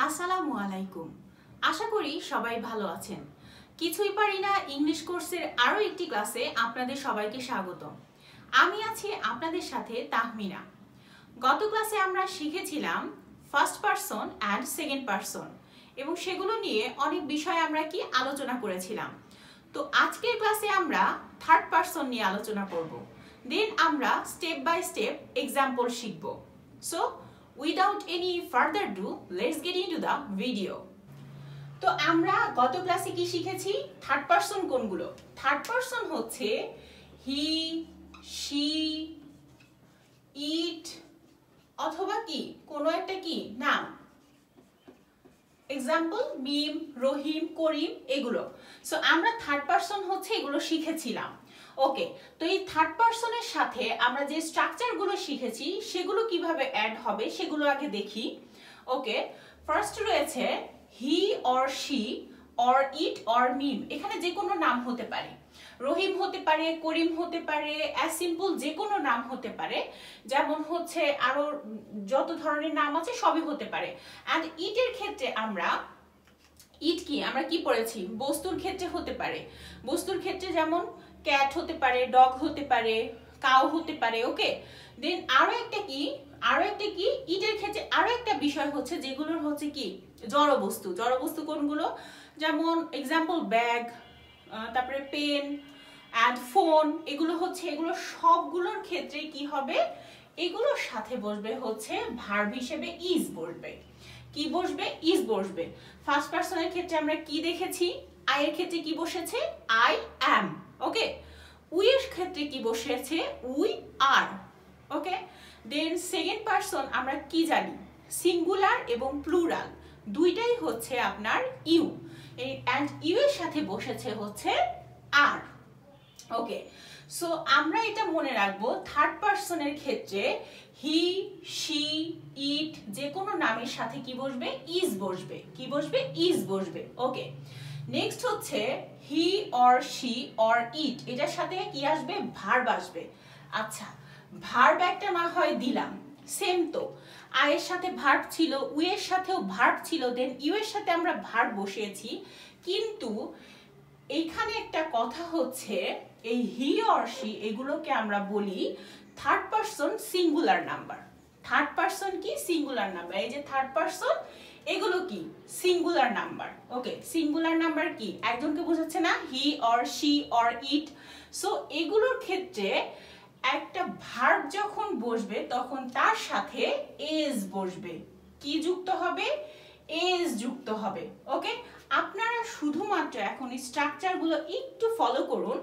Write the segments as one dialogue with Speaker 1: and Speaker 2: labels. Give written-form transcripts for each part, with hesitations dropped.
Speaker 1: আসসালামু আলাইকুম। আশা করি সবাই ভালো আছেন। কিছুই পারি না ইংলিশ কোর্সের আরো একটি ক্লাসে আপনাদের সবাইকে স্বাগত। আমি আছি আপনাদের সাথে তাহমিনা। গত ক্লাসে আমরা শিখেছিলাম first person and second person এবং সেগুলো নিয়ে অনেক বিষয় আমরা কি আলোচনা করেছিলাম। তো আজকের ক্লাসে আমরা থার্ড পারসন নিয়ে আলোচনা করব। দেন আমরা স্টেপ বাই স্টেপ এক্সাম্পল শিখব। So without any further ado, let's get into the video. তো আমরা গত ক্লাসে কি শিখেছি? থার্ড পারসন কোনগুলো? থার্ড পারসন হচ্ছে হি, শি, ইট অথবা কি কোনো একটা কি নাম। এক্সাম্পল মিম, রহিম, করিম এগুলো। সো আমরা থার্ড পারসন হচ্ছে এগুলো শিখেছিলাম। ওকে, তো এই থার্ড পারসনের সাথে আমরা যে স্ট্রাকচারগুলো শিখেছি সেগুলো কিভাবে অ্যাড হবে সেগুলো আগে দেখি। ওকে, ফার্স্ট রয়েছে he or she or it or মিম। এখানে যে কোনো নাম হতে পারে, রহিম হতে পারে, করিম হতে পারে, অ্যাজ সিম্পল যে কোনো নাম হতে পারে, যেমন হচ্ছে আরো যত ধরনের নাম আছে সবই হতে পারে। অ্যান্ড ইটের ক্ষেত্রে আমরা ইট কি আমরা কি পড়েছি? বস্তুর ক্ষেত্রে হতে পারে। বস্তুর ক্ষেত্রে যেমন ক্যাট হতে পারে, ডগ হতে পারে, কাউ হতে পারে। ওকে, দেন আরো একটা কি ইটের ক্ষেত্রে আরো একটা বিষয় হচ্ছে যেগুলোর হচ্ছে কি জড় বস্তু। জড় বস্তু কোনগুলো? যেমন এক্সাম্পল ব্যাগ, তারপরে পেন অ্যান্ড ফোন, এগুলো সবগুলোর ক্ষেত্রে কি হবে? এগুলোর সাথে বসবে হচ্ছে ভার্ব হিসেবে ইজ বসবে। কি বসবে? ইজ বসবে। ফার্স্ট পারসনের ক্ষেত্রে আমরা কি দেখেছি? আই এর ক্ষেত্রে কি বসেছে? I am. ওকে, উই এর ক্ষেত্রে কি বসেছে? We are. Okay, then second person আমরা কি জানি? সিঙ্গুলার এবং প্লুরাল দুইটাই হচ্ছে আপনার ইউ, এন্ড ইউ এর সাথে বসেছে হচ্ছে আর। ওকে, সো আমরা এটা মনে রাখবো থার্ড পারসনের ক্ষেত্রে হি, শি, ইট যে কোনো নামের সাথে কি বসবে? ইজ বসবে। কি বসবে? ইজ বসবে। ওকে, নেক্সট হচ্ছে হি অর শি অর ইট, এটার সাথে কি আসবে? ভার্ব আসবে। আচ্ছা, ভার্ব একটা না হয় দিলাম, সেম তো আই এর সাথে ভার্ব ছিল, উই এর সাথেও ভার্ব ছিল, দেন ইউ এর সাথে আমরা ভার্ব বসিয়েছি। কিন্তু এইখানে একটা কথা হচ্ছে এই হি অর শি এগুলোকে আমরা বলি third person singular number. Third person কি? Singular number. এই যে থার্ড পারসন এগুলো কি? Singular number. Okay, singular number কি? একজনকে বোঝাচ্ছে না? He or she or it. So এগুলোর ক্ষেত্রে একটা ভার্ব যখন বসবে তখন তার সাথে এজ বসবে। কি যুক্ত হবে? এজ যুক্ত হবে। ওকে, আপনারা শুধুমাত্র এখন স্ট্রাকচারগুলো একটু ফলো করুন।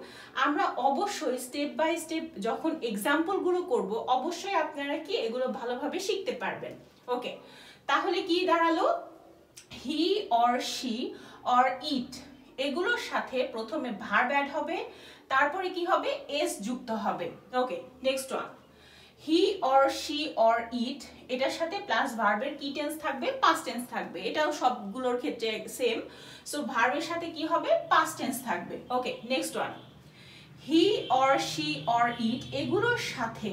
Speaker 1: আমরা অবশ্যই স্টেপ বাই স্টেপ যখন এক্সাম্পলগুলো করব অবশ্যই আপনারা কি এগুলো ভালোভাবে শিখতে পারবেন। ওকে, তাহলে কি দাঁড়ালো? হি অর শি অর ইট এগুলোর সাথে প্রথমে ভার্ব অ্যাড হবে, তারপরে কি হবে? এস যুক্ত হবে। Okay, next one he or she or it, এটার সাথে প্লাস ভার্বের কি টেন্স থাকবে? পাস্ট টেন্স থাকবে। এটাও সবগুলোর ক্ষেত্রে সেম। সো ভার্বের সাথে কি হবে? পাস্ট টেন্স থাকবে। Okay, next one he or she or it এগুলোর সাথে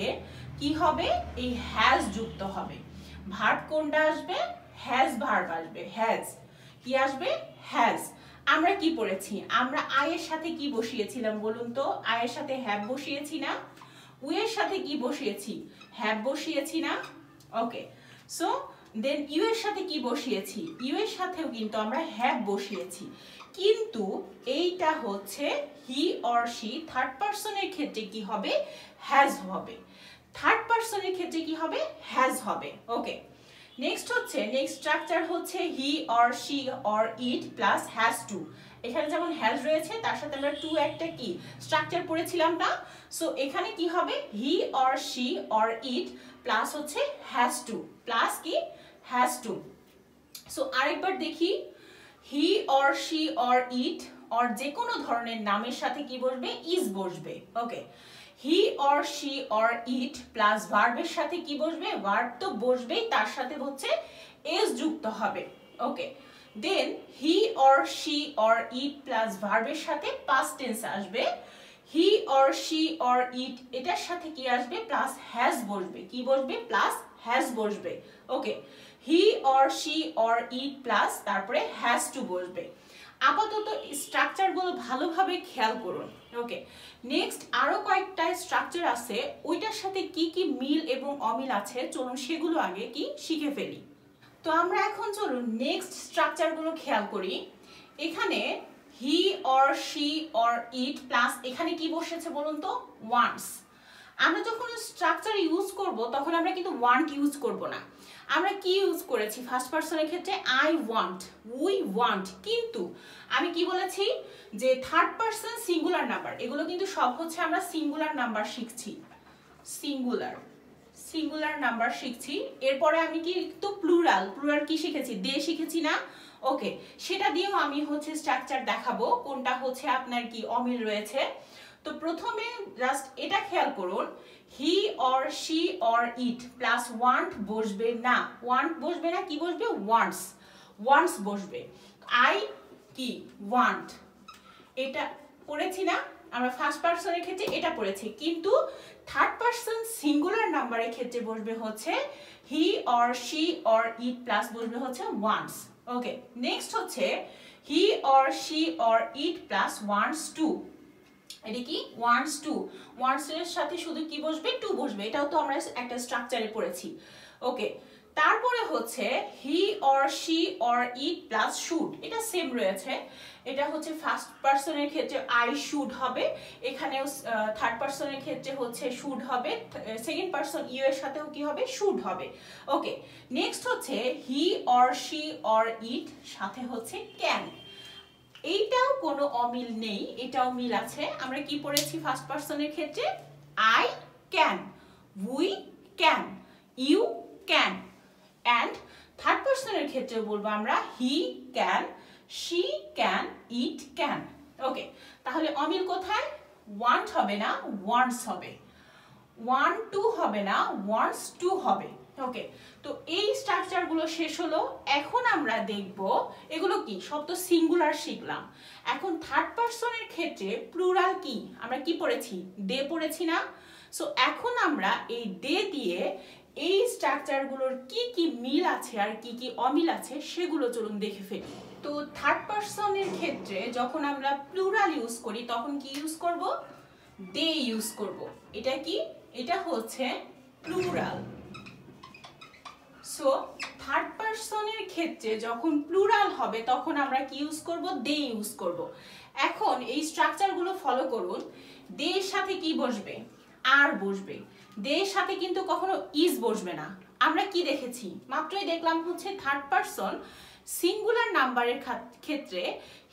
Speaker 1: কি হবে? এই হ্যাজ যুক্ত হবে। ভার্ব কোনটা আসবে? হ্যাজ ভার্ব আসবে। হ্যাজ কি আসবে? হ্যাজ। আমরা কি পড়েছি? আমরা আই এর সাথে কি বসিয়েছিলাম বলুন তো? আই এর সাথে হ্যাভ বসিয়েছি না? উই এর সাথে কি বসিয়েছি? হ্যাভ বসিয়েছি না? ওকে, সো দেন ইউ এর সাথে কি বসিয়েছি? ইউ এর সাথেও কিন্তু আমরা হ্যাভ বসিয়েছি। কিন্তু এইটা হচ্ছে হি অর শি থার্ড পারসনের ক্ষেত্রে কি হবে? হ্যাজ হবে। থার্ড পারসনের ক্ষেত্রে কি হবে? হ্যাজ হবে। ওকে, নেক্সট হচ্ছে নেক্সট স্ট্রাকচার হচ্ছে হি or she or it plus has to. এখানে যেমন হ্যাজ রয়েছে তার সাথে আমরা টু একটা কি স্ট্রাকচার পড়েছিলাম না? সো এখানে কি হবে? He or she or it plus হচ্ছে হ্যাজ টু, প্লাস কি? Has to. সো আরেকবার দেখি, he or she or it or যে কোনো ধরনের নামের সাথে কি বসবে? ইজ বসবে। Okay, he or she or it plus ভার্বের সাথে কি বসবে? ভার্ব তো বসবেই, তার সাথে হচ্ছে এস যুক্ত হবে। Okay, then he or she or it plus ভার্বের সাথে পাস্ট টেন্স আসবে। He or she or it এটার সাথে কি আসবে? প্লাস হ্যাজ বসবে। কি বসবে? প্লাস হ্যাজ বসবে। Okay, he or she or it plus তারপরে হ্যাজ টু বসবে। আপাতত স্ট্রাকচারগুলো ভালোভাবে খেয়াল করুন। ওকে, নেক্সট আরো কয়েকটা স্ট্রাকচার আছে, ওইটার সাথে কি কি মিল এবং অমিল আছে চলুন সেগুলো আগে কি শিখে ফেলি। তো আমরা এখন চলুন নেক্সট স্ট্রাকচারগুলো খেয়াল করি। এখানে হি or she or it plus এখানে কি বসেছে বলুন তো, ওয়ান্টস। আমরা যখন স্ট্রাকচার ইউজ করব তখন আমরা কিন্তু ওয়ান্ট ইউজ করব না। আমরা কি ইউজ করেছি ফার্স্ট পারসনের ক্ষেত্রে, আই ওয়ান্ট, উই ওয়ান্ট। কিন্তু আমি কি বলেছি যে থার্ড পারসন সিঙ্গুলার নাম্বার, এগুলো কিন্তু সব হচ্ছে আমরা সিঙ্গুলার নাম্বার শিখছি, সিঙ্গুলার নাম্বার শিখছি। এরপরে আমি কি তো প্লুরাল কি শিখেছি, দে শিখেছি না। ওকে, সেটা দিয়েও আমি হচ্ছে স্ট্রাকচার দেখাবো কোনটা হচ্ছে আপনার কি অমিল রয়েছে। তো প্রথমে জাস্ট এটা খেয়াল করুন, হি or she or it plus want বসবে না, ওয়ান্ট বসবে না, কি বসবে, ওয়ান্টস বসবে। আই কি ওয়ান্ট, এটা পড়েছি না আমরা ফার্স্ট পারসনের ক্ষেত্রে, এটা পড়েছি। কিন্তু থার্ড পারসন সিঙ্গুলার নাম্বারের ক্ষেত্রে বসবে হচ্ছে হি or she or it plus বসবে হচ্ছে ওয়ান্টস। ওকে, নেক্সট হচ্ছে হি or she or it plus wants to. এটা কি ওয়ান্টস টু, ওয়ান্টস এর সাথে শুধু কি বসবে, টু বসবে। এটাও তো আমরা একটা স্ট্রাকচারে পড়েছি। ওকে, তারপরে হচ্ছে হি or she or it plus should, এটা সেম রয়েছে। এটা হচ্ছে ফার্স্ট পারসনের ক্ষেত্রে আই শুড হবে, এখানেও থার্ড পারসনের ক্ষেত্রে হচ্ছে শুড হবে, সেকেন্ড পারসন ইউ এর সাথেও কি হবে, শুড হবে। ওকে, নেক্সট হচ্ছে হি অর শি অর ইট সাথে হচ্ছে ক্যান। এইটাও কোনো অমিল নেই, এটাও মিল আছে। আমরা কি পড়েছি ফার্স্ট পারসনের ক্ষেত্রে, I can, we can, you can. And third পারসনের ক্ষেত্রে বলবো আমরা he can, she can, it can. Okay, তাহলে অমিল কোথায়, ওয়ান্ট হবে না, ওয়ান্টস হবে, ওয়ান্ট টু হবে না, ওয়ান্টস টু হবে। ওকে, তো এই স্ট্রাকচারগুলো শেষ হলো। এখন আমরা দেখব এগুলো কি, সব তো সিঙ্গুলার শিখলাম। এখন থার্ড পারসনের ক্ষেত্রে প্লুরাল কি, আমরা কি পড়েছি, দে পড়েছি না। সো এখন আমরা এই দে দিয়ে এই স্ট্রাকচারগুলোর কি কি মিল আছে আর কি কি অমিল আছে সেগুলো চলুন দেখে ফেলি। তো থার্ড পারসনের ক্ষেত্রে যখন আমরা প্লুরাল ইউজ করি তখন কি ইউজ করব, দে ইউজ করব। এটা কি, এটা হচ্ছে প্লুরাল। সো থার্ড পারসনের ক্ষেত্রে যখন প্লুরাল হবে তখন আমরা কি ইউজ করব, দে ইউজ করব। এখন এই স্ট্রাকচারগুলো ফলো করুন। দে এর সাথে কি বসবে, আর বসবে। দে এর সাথে কিন্তু কখনো ইজ বসবে না। আমরা কি দেখেছি, মাত্রই দেখলাম হচ্ছে থার্ড পারসন সিঙ্গুলার নাম্বারের ক্ষেত্রে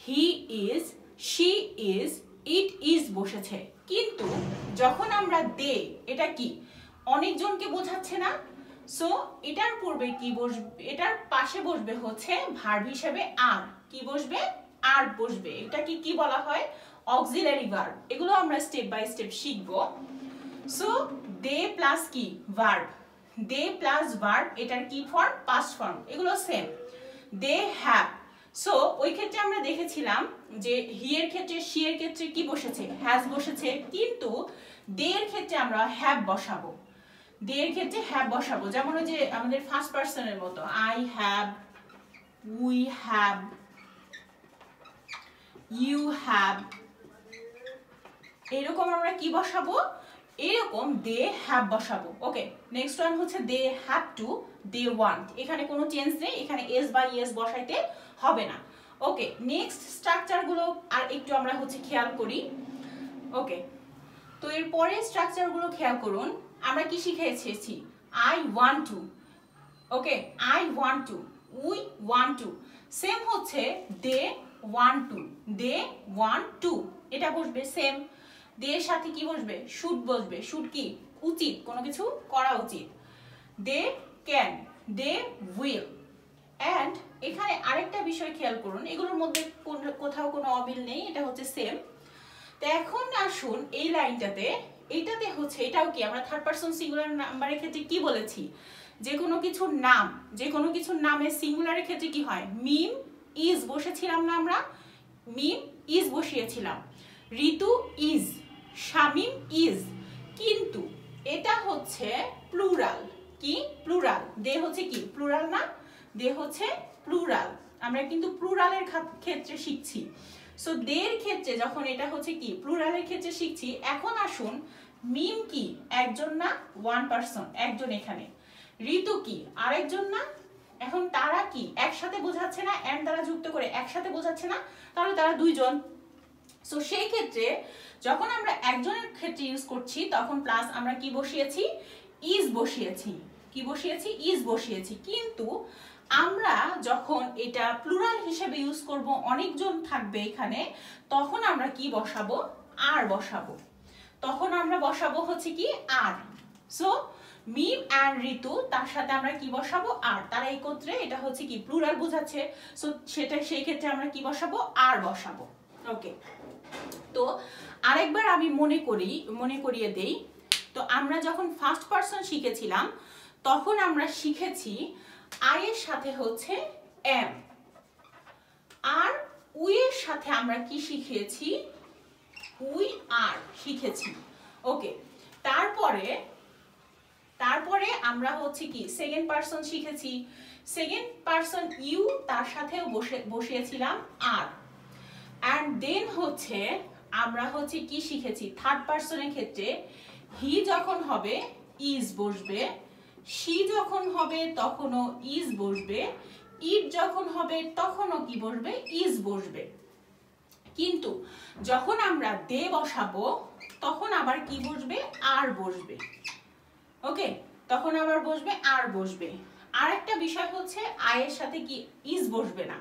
Speaker 1: he is, she is, it is বসেছে। কিন্তু যখন আমরা দে, এটা কি অনেকজনকে বোঝাচ্ছে না। সো এটার পূর্বে কি বসবে, এটার পাশে বসবে হচ্ছে ভার্ব হিসেবে আর, কি বসবে, আর বসবে। এটাকে কি বলা হয়, অক্সিলারি ভার্ব। এগুলো আমরা স্টেপ বাই স্টেপ শিখবো। সো দে প্লাস কি, ভার্ব, দে প্লাস ভার্ব, এটার কি ফর্ম, পাস্ট ফর্ম। এগুলো সেম। দে হ্যাভ, সো ওই ক্ষেত্রে আমরা দেখেছিলাম যে হি এর ক্ষেত্রে, শি এর ক্ষেত্রে কি বসেছে, হ্যাজ বসেছে। কিন্তু দে এর ক্ষেত্রে আমরা হ্যাভ বসাবো, দে এর ক্ষেত্রে হ্যাভ বসাবো। যেমন ওই যে আমাদের ফার্স্ট পারসনের মতো, I have, we have, you have, এরকম আমরা কি বসাবো, এরকম দে হ্যাভ বসাবো। ওকে, নেক্সট ওয়ান হচ্ছে they have to, they want. এখানে কোনো চেঞ্জ নেই, এখানে এস বা ইএস বসাইতে হবে না। ওকে, নেক্সট স্ট্রাকচারগুলো আর একটু আমরা হচ্ছে খেয়াল করি। ওকে, তো এর পরের স্ট্রাকচারগুলো খেয়াল করুন। আমরা কি শিখে এসেছি, I want to. Okay, I want to, we want to. Same হচ্ছে they want to, they want to, এটা বসবে সেম। দে এর সাথে কি বসবে, শুড বসবে। শুড কি, উচিত, কোনো কিছু করা উচিত। They can, they will. And এখানে আরেকটা বিষয় খেয়াল করুন, এগুলোর মধ্যে কোথাও কোনো অমিল নেই, এটা হচ্ছে সেম। তো এখন আসুন এই লাইনটাতে, এইটাতে হচ্ছে, এটাও কি আমরা থার্ড পারসন সিঙ্গুলার নাম্বারের ক্ষেত্রে কি বলেছি, যে কোনো কিছুর নাম, যে কোনো কিছুর নামের সিঙ্গুলারের ক্ষেত্রে কি হয়, মিম ইজ বসেছিলাম না, আমরা মিম ইজ বসিয়েছিলাম। ঋতু ইজ, শামিম ইজ। কিন্তু এটা হচ্ছে প্লুরাল, কি প্লুরাল, দে হচ্ছে কি প্লুরাল না। দে হচ্ছে প্লুরাল, আমরা কিন্তু প্লুরালের ক্ষেত্রে শিখছি। সো দের ক্ষেত্রে যখন এটা হচ্ছে কি প্লুরালের ক্ষেত্রে শিখছি, এখন আসুন মিম কি একজন না ওয়ান পারসন, একজন এখানে। ঋতু কি আরেকজন না, এখন তারা কি একসাথে বোঝাচ্ছে না, এন্ড দ্বারা যুক্ত করে একসাথে বোঝাচ্ছে না, তাহলে তারা দুইজন। সো সেই ক্ষেত্রে যখন আমরা একজনের ক্ষেত্রে ইউজ করছি তখন প্লাস আমরা কি বসিয়েছি, ইজ বসিয়েছি। কি বসিয়েছি, ইজ বসিয়েছি। কিন্তু আমরা যখন এটা প্লুরাল হিসেবে ইউজ করব, অনেকজন থাকবে এখানে, তখন আমরা কি বসাবো, আর বসাবো। তখন আমরা বসাবো হচ্ছে কি আর। সো মিম এন্ড ঋতু, তার সাথে আমরা কি বসাবো, আর। তারা একত্রে, এটা হচ্ছে কি প্লুরাল বোঝাচ্ছে। সো সেটা সেই ক্ষেত্রে আমরা কি বসাবো, আর বসাবো। ওকে, তো আরেকবার আমি মনে করিয়ে দেই। তো আমরা যখন ফার্স্ট পারসন শিখেছিলাম তখন আমরা শিখেছি আই এর সাথে হচ্ছে এম, আর উই এর সাথে আমরা কি শিখেছি, উই আর শিখেছি। ওকে, তারপরে আমরা হচ্ছে কি সেকেন্ড পারসন শিখেছি। সেকেন্ড পারসন ইউ, তার সাথেও বসিয়েছিলাম আর। অ্যান্ড দেন হচ্ছে আমরা হচ্ছে কি শিখেছি, থার্ড পারসনের ক্ষেত্রে হি যখন হবে ইজ বসবে, শি যখন হবে তখনও ইজ বসবে, ইট যখন হবে তখনও কি বসবে, ইজ বসবে। কিন্তু যখন আমরা দে বসাবো তখন আবার কি বসবে, আর বসবে। ওকে, তখন আবার বসবে আর বসবে। আর একটা বিষয় হচ্ছে আই এর সাথে কি ইজ বসবে না,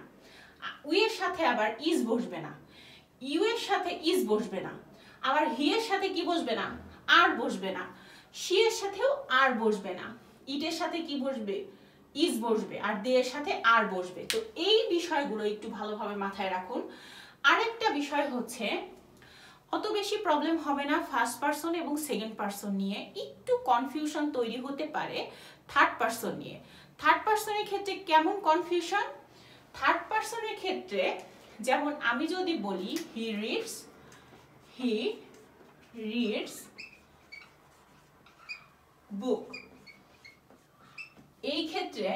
Speaker 1: উই এর সাথে আবার ইজ বসবে না, ইউ এর সাথে ইজ বসবে না, আবার হি এর সাথে কি বসবে না, আর বসবে না, শি এর সাথেও আর বসবে না, ইটের সাথে কি বসবে, ইজ বসবে, আর দে এর সাথে আর বসবে। তো এই বিষয়গুলো একটু ভালোভাবে মাথায় রাখুন। আরেকটা বিষয় হচ্ছে অত বেশি প্রবলেম হবে না ফার্স্ট পারসন এবং সেকেন্ড পারসন নিয়ে, একটু কনফিউশন তৈরি হতে পারে থার্ড পারসন নিয়ে। থার্ড পারসনের ক্ষেত্রে কেমন কনফিউশন, থার্ড পারসনের ক্ষেত্রে যেমন আমি যদি বলি হি রিডস বুক, এই ক্ষেত্রে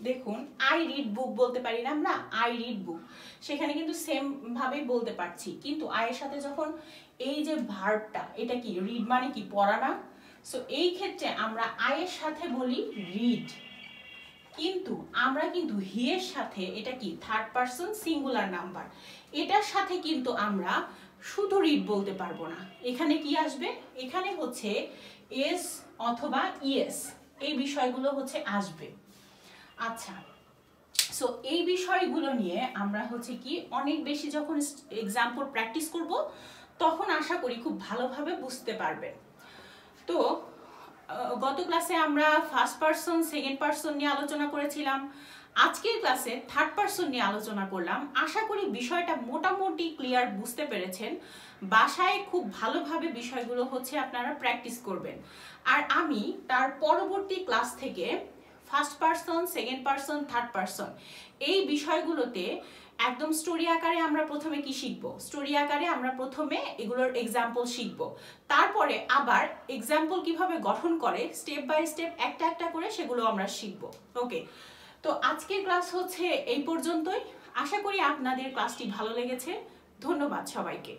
Speaker 1: দেখুন আই রিড বুক বলতে পারি না আমরা, আই রিড বুক, সেখানে কিন্তু সেম ভাবেই বলতে পারছি। কিন্তু আয়ের সাথে যখন এই যে ভার্বটা, এটা কি রিড মানে কি পড়া না, সো এই ক্ষেত্রে আমরা আয়ের সাথে বলি রিড। কিন্তু আমরা কিন্তু হি এর সাথে, এটা কি থার্ড পারসন সিঙ্গুলার নাম্বার, এটার সাথে কিন্তু আমরা শুধু রিড বলতে পারবো না। এখানে কি আসবে, এখানে হচ্ছে এস অথবা ইএস, এই বিষয়গুলো হচ্ছে আসবে। আচ্ছা, সো এই বিষয়গুলো নিয়ে আমরা হচ্ছে কি অনেক বেশি যখন এক্সাম্পল প্র্যাকটিস করব তখন আশা করি খুব ভালোভাবে বুঝতে পারবেন। তো গত ক্লাসে আমরা ফার্স্ট পারসন সেকেন্ড পারসন নিয়ে আলোচনা করেছিলাম, আজকের ক্লাসে থার্ড পারসন নিয়ে আলোচনা করলাম। আশা করি বিষয়টা মোটামুটি ক্লিয়ার বুঝতে পেরেছেন। বাসায় খুব ভালোভাবে বিষয়গুলো হচ্ছে আপনারা প্র্যাকটিস করবেন। আর আমি তার পরবর্তী ক্লাস থেকে first person second person third person এই বিষয়গুলোতে একদম স্টোরি আকারে আমরা প্রথমে কি শিখব, স্টোরি আকারে আমরা প্রথমে এগুলোর এক্সাম্পল শিখব, তারপরে আবার এক্সাম্পল কিভাবে গঠন করে স্টেপ বাই স্টেপ একটা একটা করে সেগুলো আমরা শিখব। ওকে, তো আজকের ক্লাস হচ্ছে এই পর্যন্তই। আশা করি আপনাদের ক্লাসটি ভালো লেগেছে। ধন্যবাদ সবাইকে।